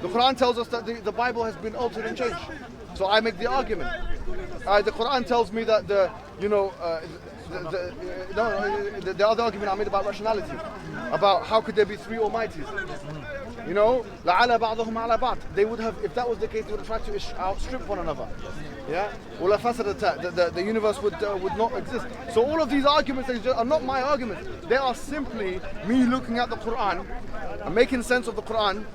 Speaker 1: The Quran tells us that the Bible has been altered and changed. So I make the argument. The Quran tells me that the other argument I made about rationality, about how could there be three almighties. You know, لَعَلَى بَعْضُهُمْ عَلَى بَعْضٍ. They would have, if that was the case, they would have tried to outstrip one another. Yeah? The universe would not exist. So all of these arguments are not my arguments. They are simply me looking at the Quran and making sense of the Quran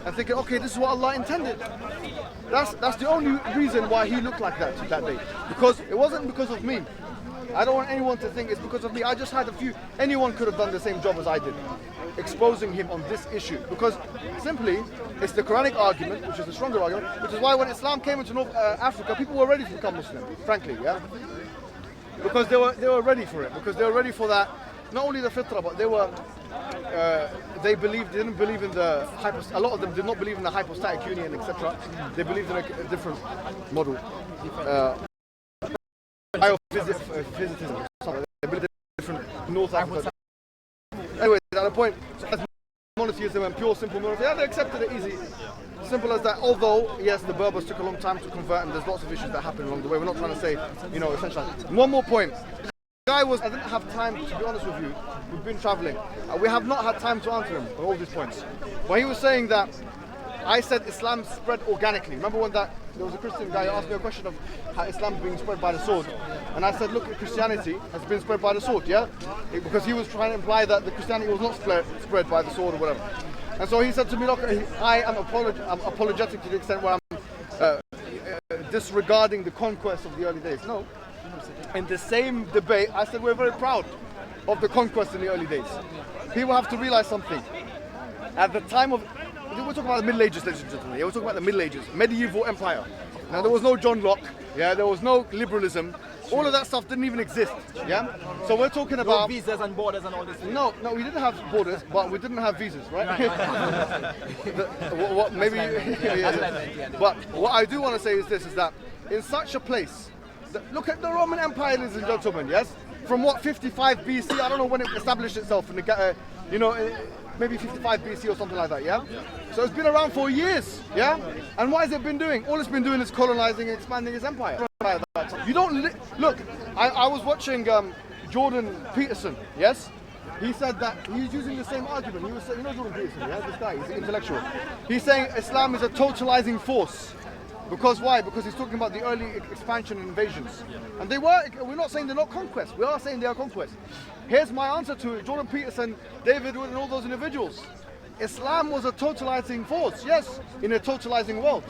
Speaker 1: and thinking, okay, this is what Allah intended. That's the only reason why he looked like that day. Because it wasn't because of me. I don't want anyone to think it's because of me. I just had anyone could have done the same job as I did, exposing him on this issue. Because simply, it's the Quranic argument, which is the stronger argument, which is why when Islam came into North Africa, people were ready to become Muslim, frankly, yeah? Because they were ready for it, because they were ready for that, not only the fitrah, but they didn't believe in the a lot of them did not believe in the hypostatic union, etc. They believed in a different model. Biophysitism. They believed in different North Africa. Anyway, at a point, as monotheism and pure simple monotheism, they accepted it easy. Simple as that. Although, yes, the Berbers took a long time to convert, and there's lots of issues that happen along the way. We're not trying to say, essentially. One more point. I didn't have time, to be honest with you. We've been traveling. We have not had time to answer him on all these points. But he was saying that I said Islam spread organically. Remember when there was a Christian guy who asked me a question of how Islam is being spread by the sword? And I said, look, Christianity has been spread by the sword, yeah? Because he was trying to imply that the Christianity was not spread by the sword or whatever. And so he said to me, look, I am apologetic to the extent where I'm disregarding the conquest of the early days. No. In the same debate, I said we're very proud of the conquest in the early days. People have to realize something. At the time of, we're talking about the Middle Ages, ladies and gentlemen. Yeah, we're talking about the Middle Ages, medieval empire. Now there was no John Locke, yeah, there was no liberalism. All of that stuff didn't even exist, yeah. So we're talking about
Speaker 6: visas and borders and all this.
Speaker 1: No, we didn't have borders, but we didn't have visas, right? Maybe. But what I do want to say is this: is that in such a place, look at the Roman Empire, ladies and gentlemen. Yes, from what 55 BC? I don't know when it established itself in the, maybe 55 BC or something like that. Yeah. So it's been around for years. Yeah. And what has it been doing? All it's been doing is colonizing and expanding its empire. You don't look. I was watching Jordan Peterson. Yes, he said that he's using the same argument. He was saying, Jordan Peterson. Yeah, this guy, he's an intellectual. He's saying Islam is a totalizing force. Because why? Because he's talking about the early expansion and invasions. And we're not saying they're not conquest. We are saying they are conquest. Here's my answer to it. Jordan Peterson, David Wood, and all those individuals. Islam was a totalizing force. Yes, in a totalizing world.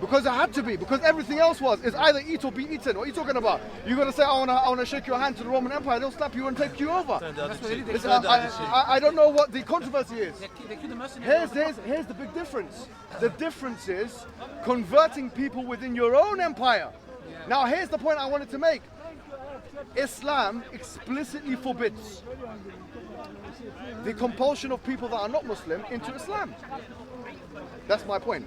Speaker 1: Because it had to be, because everything else is either eat or be eaten. What are you talking about? You're going to say, I want to shake your hand to the Roman Empire, they'll slap you and take you over. Listen, I don't know what the controversy is. Here's the big difference. The difference is converting people within your own empire. Now here's the point I wanted to make. Islam explicitly forbids the compulsion of people that are not Muslim into Islam. That's my point.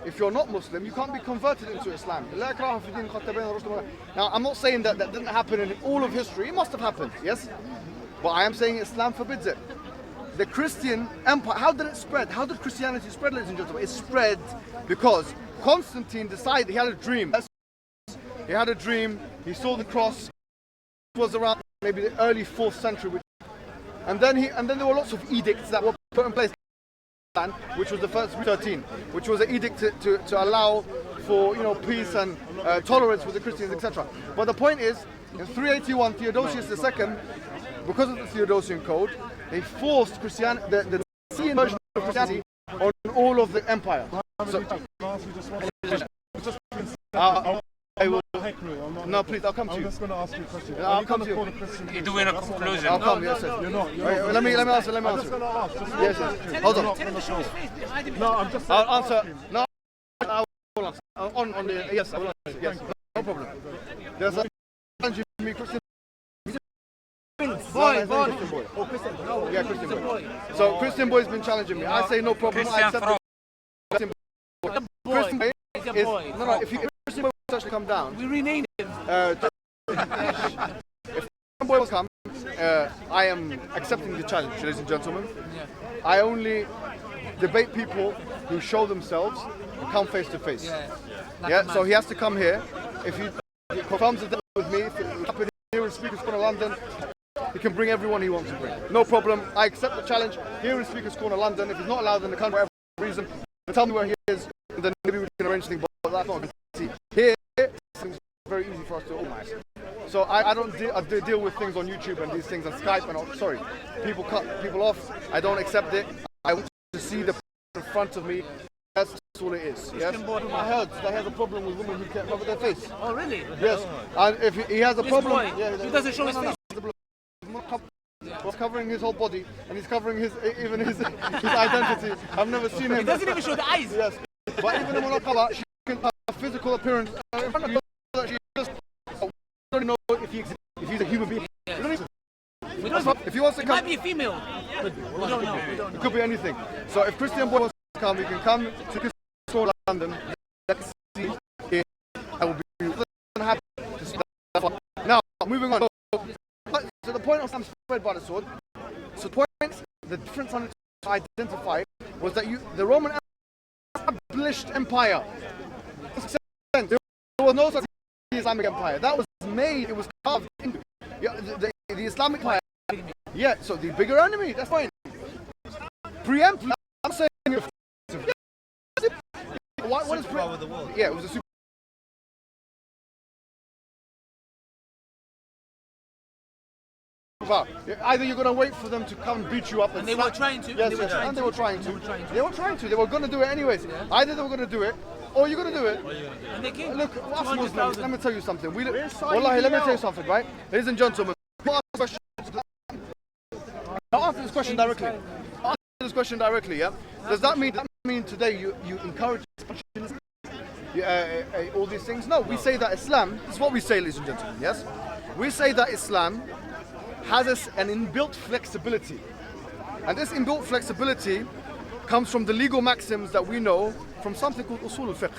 Speaker 1: If you're not Muslim, you can't be converted into Islam. Now, I'm not saying that didn't happen in all of history. It must have happened, yes? But I am saying Islam forbids it. The Christian empire, how did it spread? How did Christianity spread, ladies and gentlemen? It spread because Constantine decided, he had a dream. He had a dream, he saw the cross. It was around maybe the early 4th century. And then there were lots of edicts that were put in place. Which was the first 13, which was an edict to allow for peace and tolerance with the Christians, etc. But the point is, in 381, Theodosius II, because of the Theodosian Code, they forced the Nicene version of Christianity on all of the empire. So, no, please, I'll come to you.
Speaker 12: I'm just going to ask you a question.
Speaker 1: I'll come to you.
Speaker 12: You're doing a conclusion.
Speaker 1: I'll come, yes, sir.
Speaker 12: You're not.
Speaker 1: Let me answer.
Speaker 12: I'm just going to ask.
Speaker 1: Yes, yes. Hold on.
Speaker 12: No, I'm just.
Speaker 1: I'll answer. No, I will answer. On the yes, I will answer. Yes, no problem. There's a Christian boy. Oh, Christian boy. Yeah, Christian boy. So Christian boy has been challenging me. I say no problem. I accept it. Christian boy is no. If Christian boy will actually come down,
Speaker 8: we renamed him.
Speaker 1: If Christian boy will come, I am accepting the challenge, ladies and gentlemen. I only debate people who show themselves and come face to face. Yeah. So he has to come here. If he confirms it with me, if it happens here in Speaker's Corner, London, he can bring everyone he wants to bring. No problem. I accept the challenge here in Speaker's Corner, London. If he's not allowed in the country for whatever reason, tell me where he is, and then maybe we can arrange things. But that's not good to see. Here, it's very easy for us to organize. So I don't deal with things on YouTube and these things on Skype and sorry, people cut people off. I don't accept it. I want to see the in front of me. That's all it is. Yes. I heard that he has a problem with women who can't cover their face.
Speaker 8: Oh really?
Speaker 1: Yes. And if he has a problem,
Speaker 8: he doesn't show his face.
Speaker 1: He's covering his whole body and he's covering his identity. I've never seen him.
Speaker 8: He doesn't even show the eyes.
Speaker 1: Yes. But even in Monokaba, she can have a physical appearance in front of you. She just don't know if he's a human being.
Speaker 8: We don't know.
Speaker 1: If he wants to come,
Speaker 8: might be a female. We don't know.
Speaker 1: It could be anything. So if Christian boy wants to come, he can come to Christian London. Let's see if I will be happy to see that. Now, moving on. So the point of some spread by the sword. So the difference on it to identify was that the Roman established empire. There was no such Islamic empire. That was made. It was carved into the Islamic empire. Yeah. So the bigger enemy. That's fine. Preempt. I'm saying what is
Speaker 5: superpower of the world.
Speaker 1: Yeah, it was a super. Either you're going to wait for them to come and beat you up,
Speaker 8: And they were trying to.
Speaker 1: Yes, and they were trying to. They were going to do it anyways. Either they were going to do it, or you're going to do it.
Speaker 8: And they came.
Speaker 1: Look, us Muslims, let me tell you something. Wallahi, let me tell you something, right? Ladies and gentlemen, I'll answer this question directly. Yeah? Does that mean today you encourage all these things? No, we say that Islam, this is what we say, ladies and gentlemen, yes? We say that Islam has an inbuilt flexibility. And this inbuilt flexibility comes from the legal maxims that we know from something called usul al-fiqh,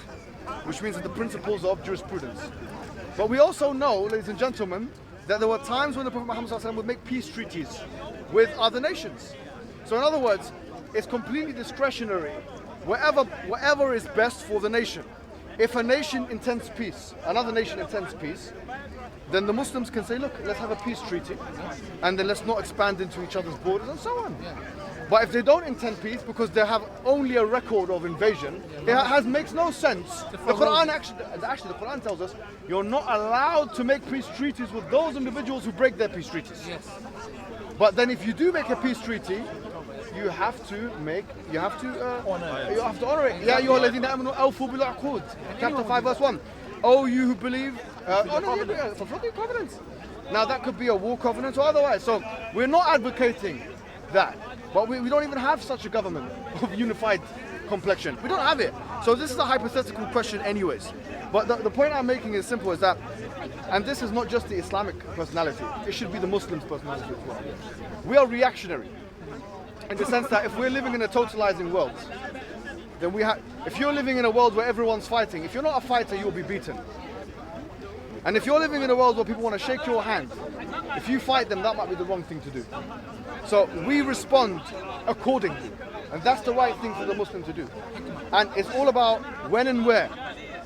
Speaker 1: which means the principles of jurisprudence. But we also know, ladies and gentlemen, that there were times when the Prophet Muhammad ﷺ would make peace treaties with other nations. So in other words, it's completely discretionary, whatever is best for the nation. If a nation intends peace, another nation intends peace, then the Muslims can say, look, let's have a peace treaty, and then let's not expand into each other's borders and so on. But if they don't intend peace because they have only a record of invasion, it makes no sense. The Quran actually, the Quran tells us you're not allowed to make peace treaties with those individuals who break their peace treaties.
Speaker 8: Yes.
Speaker 1: But then if you do make a peace treaty, you have to honor it. Ya ayyuha alladhina amanu awfu bil uqud. Chapter 5 verse 1. Oh, you who believe, fulfill the covenants. Now that could be a war covenant or otherwise. So we're not advocating that. But we don't even have such a government of unified complexion. We don't have it. So this is a hypothetical question anyways. But the point I'm making is simple, is that, and this is not just the Islamic personality, it should be the Muslim's personality as well. We are reactionary. In the sense that if we're living in a totalizing world, then if you're living in a world where everyone's fighting, if you're not a fighter, you'll be beaten. And if you're living in a world where people want to shake your hand, if you fight them, that might be the wrong thing to do. So we respond accordingly. And that's the right thing for the Muslim to do. And it's all about when and where.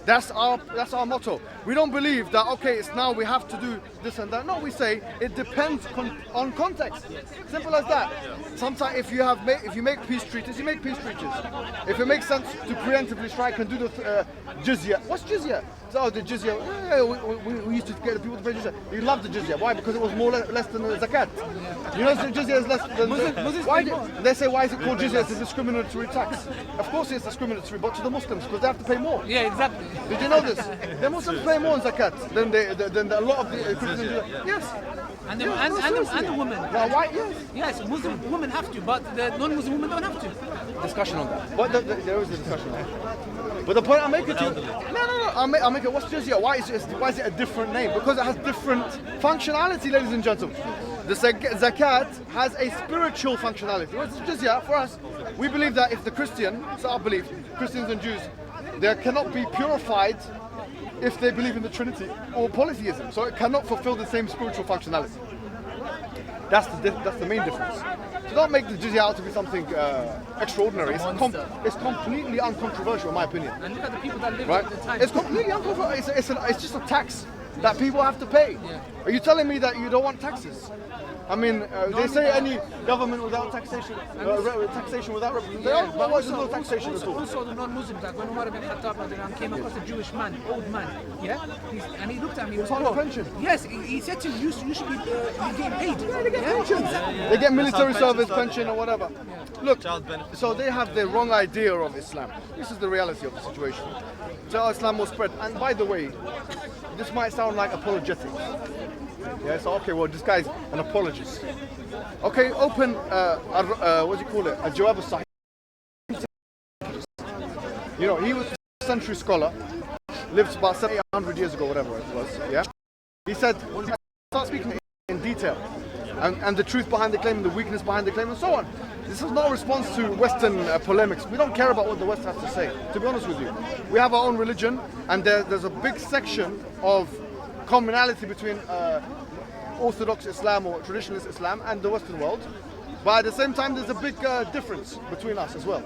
Speaker 1: That's our motto. We don't believe that, okay, it's now we have to do this and that. No, we say it depends on context. Simple as that. Sometimes if you make peace treaties, you make peace treaties. If it makes sense to preemptively strike and do the jizya. What's jizya? So the jizya, we used to get the people to pay jizya. You love the jizya. Why? Because it was less than the zakat. You know, the jizya is less than they say, why is it called jizya? It's a discriminatory tax. Of course it's discriminatory, but to the Muslims, because they have to pay more.
Speaker 8: Yeah, exactly.
Speaker 1: Did you know this? The Muslims pay more in zakat than a lot of the Christians. Yes.
Speaker 8: And the women.
Speaker 1: Now, why? Yes.
Speaker 8: Yes, Muslim women have to, but the non-Muslim women don't have to.
Speaker 1: Discussion on that. But there is a discussion on that. But the point I'm making to you, no. I'll make it. What's jizya? Why is it a different name? Because it has different functionality, ladies and gentlemen. The zakat has a spiritual functionality. What's jizya for us? We believe that if the Christian, it's our belief, Christians and Jews, they cannot be purified if they believe in the Trinity or polytheism. So it cannot fulfill the same spiritual functionality. That's the main difference. So don't make the jizya out to be something extraordinary. It's completely uncontroversial, in my opinion.
Speaker 8: And look at the people that live
Speaker 1: right?
Speaker 8: at the time.
Speaker 1: It's completely uncontroversial. It's just a tax that people have to pay. Yeah. Are you telling me that you don't want taxes? I mean, they say any government without taxation, taxation without representation. But there's no taxation at all.
Speaker 8: Also, the non-Muslims, like when Umar ibn Khattab came across a Jewish man, old man, yeah, and he looked at me. He was
Speaker 1: on pension.
Speaker 8: Yes, he said to him, you should be getting paid.
Speaker 1: Yeah, they get pension. They get military service pension or whatever. Yeah. Look, so they have the wrong idea of Islam. This is the reality of the situation. So Islam was spread. And by the way, this might sound like apologetics. Yeah, so okay, well, this guy's an apologist. Okay, open, what do you call it? A Jawab al-Sahih. You know, he was a century scholar, lived about 700 years ago, whatever it was, yeah? He said, start speaking in detail, and the truth behind the claim, and the weakness behind the claim, and so on. This is no response to Western polemics. We don't care about what the West has to say, to be honest with you. We have our own religion, and there's a big section of commonality between Orthodox Islam or traditionalist Islam and the Western world, but at the same time there's a big difference between us as well.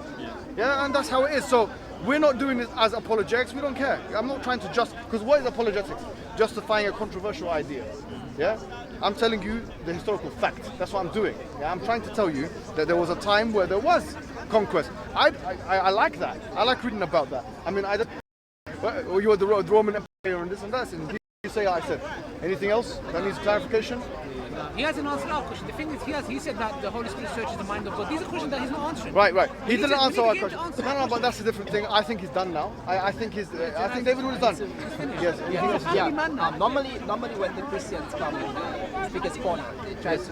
Speaker 1: Yeah, and that's how it is. So We're not doing this as apologetics. We don't care. I'm not trying to because what is apologetics? Justifying a controversial idea. Yeah? I'm telling you the historical fact. That's what I'm doing. Yeah? I'm trying to tell you that there was a time where there was conquest. I like that. I like reading about that. I mean, you were the Roman Empire and this and that. And you say I said. Anything else that needs clarification?
Speaker 8: He hasn't answered our question. The thing is, he said that the Holy Spirit searches the mind of God. These are questions that he's not answering.
Speaker 1: Right. He didn't answer our question. No, but that's a different thing. I think he's done now. I think David Wood is done. Yes.
Speaker 13: Normally when the Christians come and speak his corner, they try to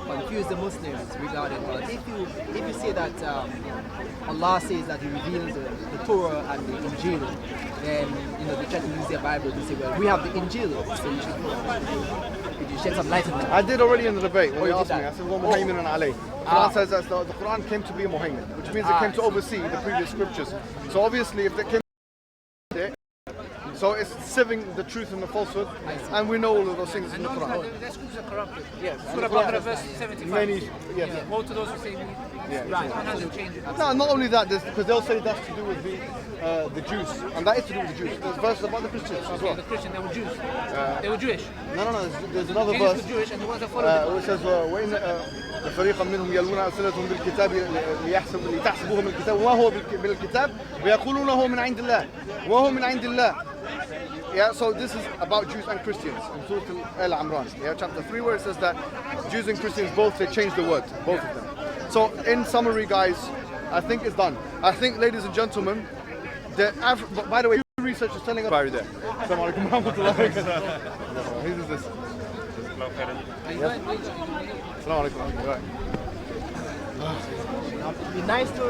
Speaker 13: confuse the Muslims regarding God. If you say that Allah says that He reveals the Torah and the Injil, then they try to use their Bible to say, well, we have the Injil, so you should. Could you shed some light on that?
Speaker 1: I did already in the debate when they asked me. I said, well, Muhaymin and Ali. The Quran says that the Quran came to be a Muhaymin, which means it came to oversee the previous scriptures. So obviously, if they came so it's sieving the truth and the falsehood, and we know all of those things in the Quran.
Speaker 8: The scriptures are corrupted.
Speaker 1: Yes.
Speaker 8: Surah Baqarah verse 75.
Speaker 1: Many, yes.
Speaker 8: Woe to those who say right. Hasn't changed.
Speaker 1: No, not only that, because they'll say that's to do with the Jews, and that is to do with the Jews. There's verses about the Christians as well.
Speaker 8: The Christians, they were Jews. They were Jewish.
Speaker 1: No. There's another
Speaker 8: Jesus
Speaker 1: verse.
Speaker 8: was Jewish, and the ones that followed
Speaker 1: which says, فريقا منهم يلوون ألسنتهم بالكتاب لتحسبوه من الكتاب وما هو من الكتاب ويقولون هو من عند الله وهو من عند الله. Yeah, so this is about Jews and Christians in Surah Al-Imran, chapter 3, where it says that Jews and Christians both, they changed the word, both of them. So in summary, guys, I think it's done. I think, ladies and gentlemen, by the way, research is telling us about there. Assalamu alaikum wa rahmatullahi wa barakatuh. Who is this? Assalamu alaikum. Right.
Speaker 13: Be nice to